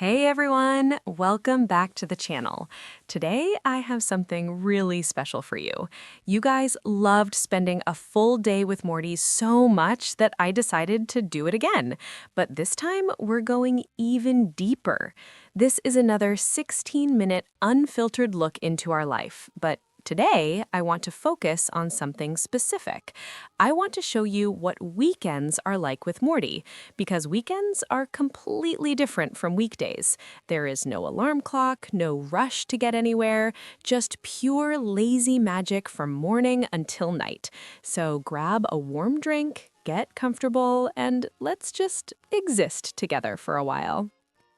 Hey everyone, welcome back to the channel. Today I have something really special for you. You guys loved spending a full day with Morty so much that I decided to do it again. But this time we're going even deeper. This is another 16-minute unfiltered look into our life, but today, I want to focus on something specific. I want to show you what weekends are like with Morty, because weekends are completely different from weekdays. There is no alarm clock, no rush to get anywhere, just pure lazy magic from morning until night. So grab a warm drink, get comfortable, and let's just exist together for a while.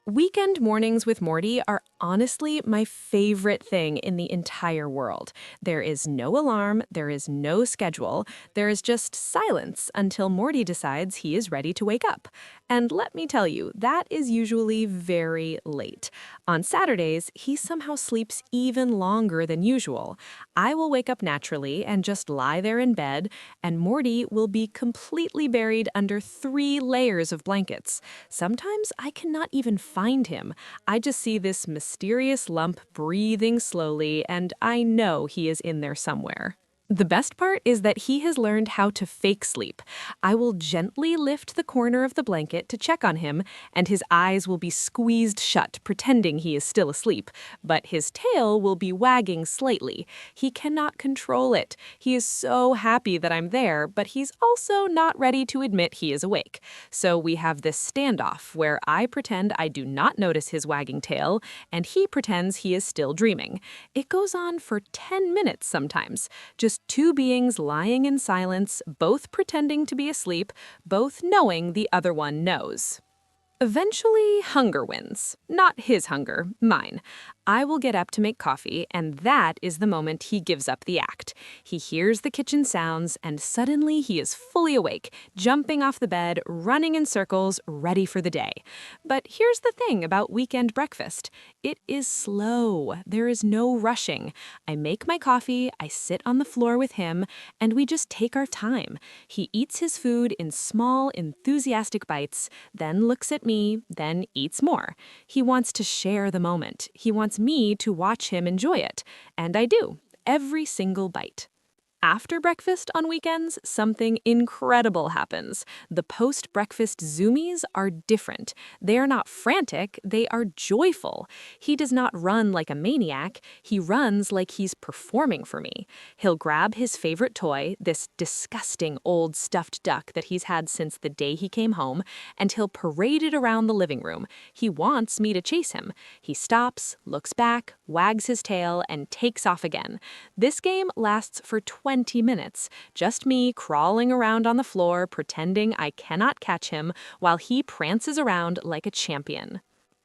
Weekend mornings with Morty are honestly my favorite thing in the entire world. There is no alarm, there is no schedule, there is just silence until Morty decides he is ready to wake up. And let me tell you, that is usually very late. On Saturdays, he somehow sleeps even longer than usual. I will wake up naturally and just lie there in bed, and Morty will be completely buried under 3 layers of blankets. Sometimes I cannot even find him. I just see this mysterious lump breathing slowly, and I know he is in there somewhere. The best part is that he has learned how to fake sleep. I will gently lift the corner of the blanket to check on him, and his eyes will be squeezed shut, pretending he is still asleep. But his tail will be wagging slightly. He cannot control it. He is so happy that I'm there, but he's also not ready to admit he is awake. So we have this standoff where I pretend I do not notice his wagging tail, and he pretends he is still dreaming. It goes on for 10 minutes sometimes. Just 2 beings lying in silence, both pretending to be asleep, both knowing the other one knows. Eventually, hunger wins. Not his hunger, mine. I will get up to make coffee, and that is the moment he gives up the act. He hears the kitchen sounds, and suddenly he is fully awake, jumping off the bed, running in circles, ready for the day. But here's the thing about weekend breakfast. It is slow. There is no rushing. I make my coffee, I sit on the floor with him, and we just take our time. He eats his food in small, enthusiastic bites, then looks at me, then eats more. He wants to share the moment. He wants me to watch him enjoy it. And I do, every single bite. After breakfast on weekends, something incredible happens. The post-breakfast zoomies are different. They are not frantic, they are joyful. He does not run like a maniac, he runs like he's performing for me. He'll grab his favorite toy, this disgusting old stuffed duck that he's had since the day he came home, and he'll parade it around the living room. He wants me to chase him. He stops, looks back, wags his tail, and takes off again. This game lasts for 20 minutes, just me crawling around on the floor pretending I cannot catch him while he prances around like a champion.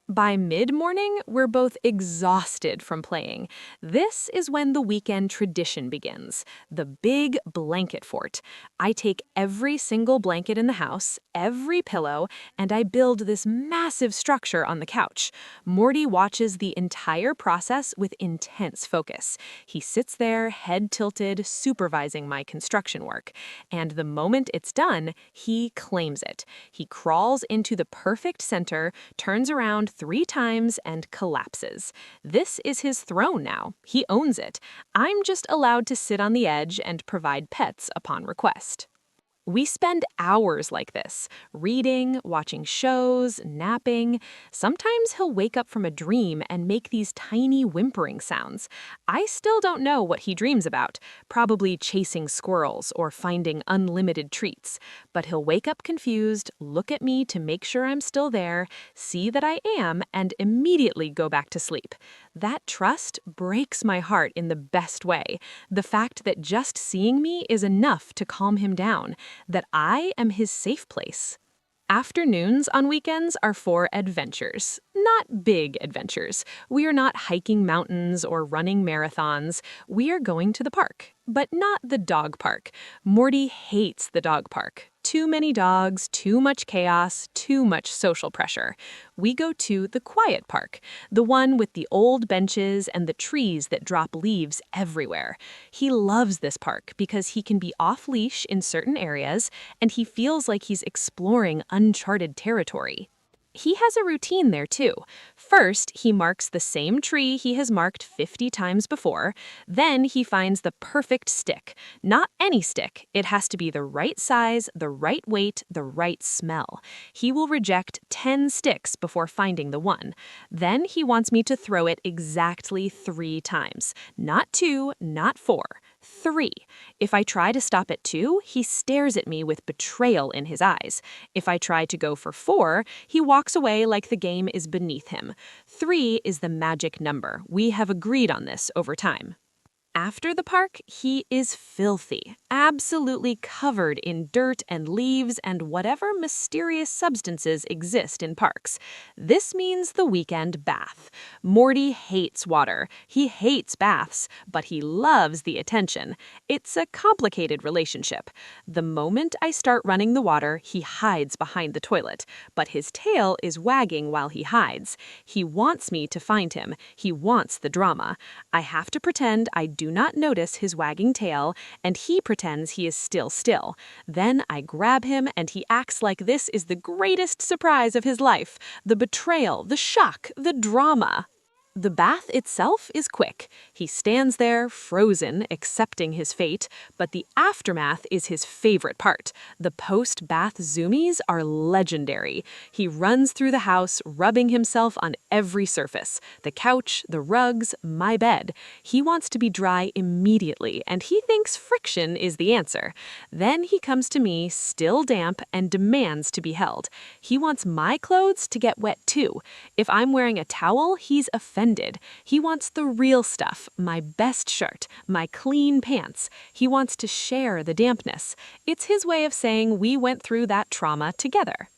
By mid-morning, we're both exhausted from playing. This is when the weekend tradition begins, the big blanket fort. I take every single blanket in the house, every pillow, and I build this massive structure on the couch. Morty watches the entire process with intense focus. He sits there, head tilted, supervising my construction work. And the moment it's done, he claims it. He crawls into the perfect center, turns around 3 times, and collapses. This is his throne now. He owns it. I'm just allowed to sit on the edge and provide pets upon request. We spend hours like this, reading, watching shows, napping. Sometimes he'll wake up from a dream and make these tiny whimpering sounds. I still don't know what he dreams about, probably chasing squirrels or finding unlimited treats. But he'll wake up confused, look at me to make sure I'm still there, see that I am, and immediately go back to sleep. That trust breaks my heart in the best way. The fact that just seeing me is enough to calm him down, that I am his safe place. Afternoons on weekends are for adventures. Not big adventures. We are not hiking mountains or running marathons. We are going to the park, but not the dog park. Morty hates the dog park. Too many dogs, too much chaos, too much social pressure. We go to the quiet park, the one with the old benches and the trees that drop leaves everywhere. He loves this park because he can be off-leash in certain areas, and he feels like he's exploring uncharted territory. He has a routine there too. First, he marks the same tree he has marked 50 times before. Then he finds the perfect stick. Not any stick. It has to be the right size, the right weight, the right smell. He will reject 10 sticks before finding the one. Then he wants me to throw it exactly 3 times. Not 2, not 4. 3. If I try to stop at 2, he stares at me with betrayal in his eyes. If I try to go for 4, he walks away like the game is beneath him. 3 is the magic number. We have agreed on this over time. After the park, he is filthy, absolutely covered in dirt and leaves and whatever mysterious substances exist in parks. This means the weekend bath. Morty hates water. He hates baths, but he loves the attention. It's a complicated relationship. The moment I start running the water, he hides behind the toilet, but his tail is wagging while he hides. He wants me to find him. He wants the drama. I have to pretend I do not notice his wagging tail, and he pretends he is still. Then I grab him, and he acts like this is the greatest surprise of his life. The betrayal, the shock, the drama. The bath itself is quick. He stands there, frozen, accepting his fate, but the aftermath is his favorite part. The post-bath zoomies are legendary. He runs through the house, rubbing himself on every surface. The couch, the rugs, my bed. He wants to be dry immediately, and he thinks friction is the answer. Then he comes to me, still damp, and demands to be held. He wants my clothes to get wet too. If I'm wearing a towel, he's offended. He wants the real stuff, my best shirt, my clean pants. He wants to share the dampness. It's his way of saying we went through that trauma together.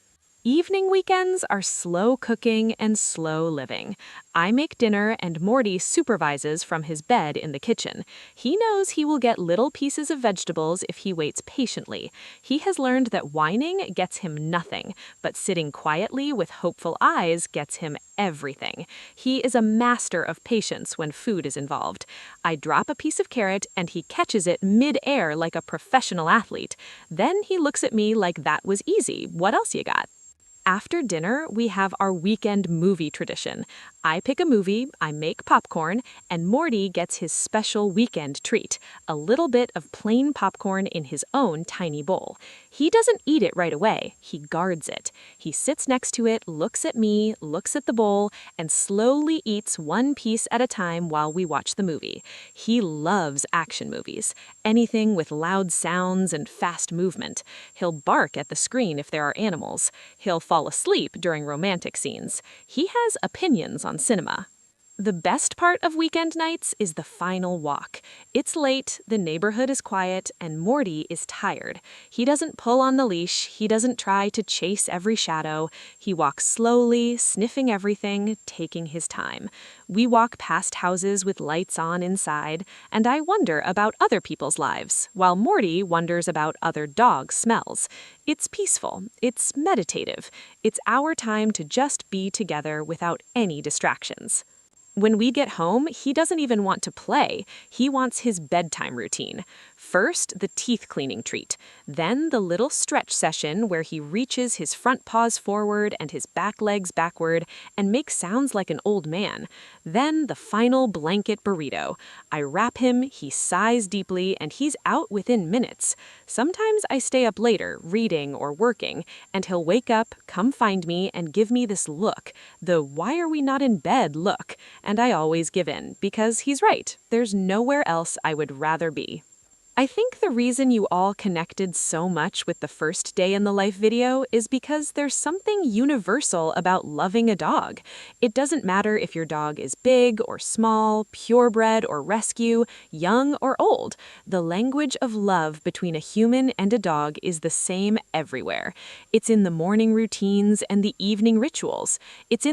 Evening weekends are slow cooking and slow living. I make dinner and Morty supervises from his bed in the kitchen. He knows he will get little pieces of vegetables if he waits patiently. He has learned that whining gets him nothing, but sitting quietly with hopeful eyes gets him everything. He is a master of patience when food is involved. I drop a piece of carrot and he catches it mid-air like a professional athlete. Then he looks at me like that was easy. What else you got? After dinner, we have our weekend movie tradition. I pick a movie, I make popcorn, and Morty gets his special weekend treat, a little bit of plain popcorn in his own tiny bowl. He doesn't eat it right away, he guards it. He sits next to it, looks at me, looks at the bowl, and slowly eats one piece at a time while we watch the movie. He loves action movies, anything with loud sounds and fast movement. He'll bark at the screen if there are animals. He'll fall asleep during romantic scenes. He has opinions on cinema. The best part of weekend nights is the final walk. It's late, the neighborhood is quiet, and Morty is tired. He doesn't pull on the leash, he doesn't try to chase every shadow. He walks slowly, sniffing everything, taking his time. We walk past houses with lights on inside, and I wonder about other people's lives, while Morty wonders about other dog smells. It's peaceful, it's meditative, it's our time to just be together without any distractions. When we get home, he doesn't even want to play. He wants his bedtime routine. First, the teeth cleaning treat. Then the little stretch session where he reaches his front paws forward and his back legs backward and makes sounds like an old man. Then the final blanket burrito. I wrap him, he sighs deeply, and he's out within minutes. Sometimes I stay up later, reading or working, and he'll wake up, come find me, and give me this look, the "why are we not in bed" look. And I always give in, because he's right. There's nowhere else I would rather be. I think the reason you all connected so much with the first day in the life video is because there's something universal about loving a dog. It doesn't matter if your dog is big or small, purebred or rescue, young or old. The language of love between a human and a dog is the same everywhere. It's in the morning routines and the evening rituals. It's in